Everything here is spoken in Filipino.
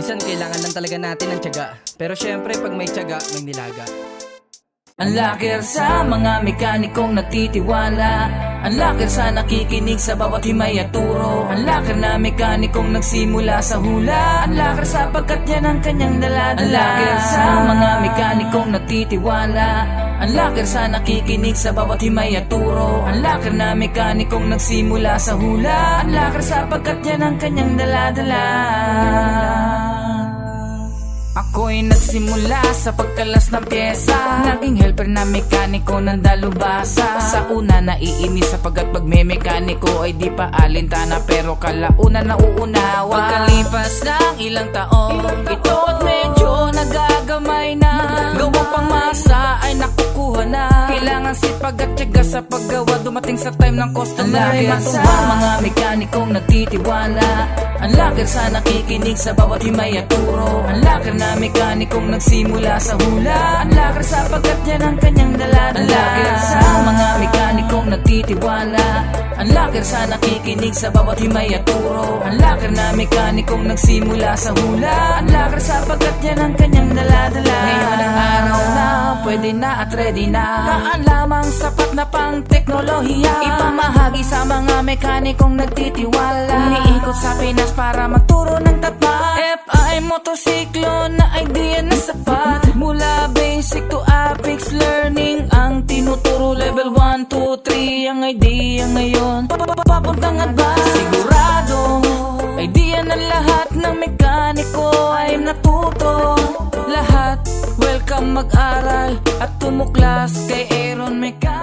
Minsan kailangan lang talaga natin ng tiyaga, pero syempre pag may tiyaga, may nilaga. Ang laker sa mga mekanikong nagtitiwala, ang laker sa nakikinig sa bawat himay at turo, ang laker na mekanikong nagsimula sa hula, ang laker sapagkat yan ang kanyang daladala. Ang laker sa mga mekanikong nagtitiwala, ang laker sa nakikinig sa bawat himay at turo, ang laker na mekanikong nagsimula sa hula, ang laker sapagkat yan ang kanyang daladala. Ako'y nagsimula sa pagkalas ng pyesa, naging helper na mekaniko ng dalubhasa. Sa una naiinis sapagkat pag may mekaniko ay di pa alintana, pero kalauna na uunawa. Pagkalipas ng ilang taon, ito at medyo nagagamay na, gawang pangmasa ay nakukuha na. Kailangan sipag at tiyaga sa paggawa, dumating sa time ng customer ay matuwa. Mga mekanikong nagtitiwala, ang laker sa nakikinig sa bawat himay at turo, ang laker na mekanikong nagsimula sa hula, ang laker sapagkat yan ang kanyang daladala. Ang laker sa mga mekanikong nagtitiwala, ang laker sa nakikinig sa bawat himay at turo, ang laker na mekanikong nagsimula sa hula, ang laker sapagkat yan ang kanyang daladala. Ngayon ang araw na pwede na at ready na, kaan lamang sapat na pang teknolohiya, ipamahagi sa mga mekanikong nagtitiwala. Umiikot sa Pinas para magturo ng tapat, FI motosiklo na idea na sapat. Mula basic to apex learning ang tinuturo, level 1, 2, 3 ang idea ngayon, papuntang advance. Sigurado idea na lahat ng mekaniko ay natuto. Lahat welcome mag-aral at tumuklas kay Aaron Mechanic.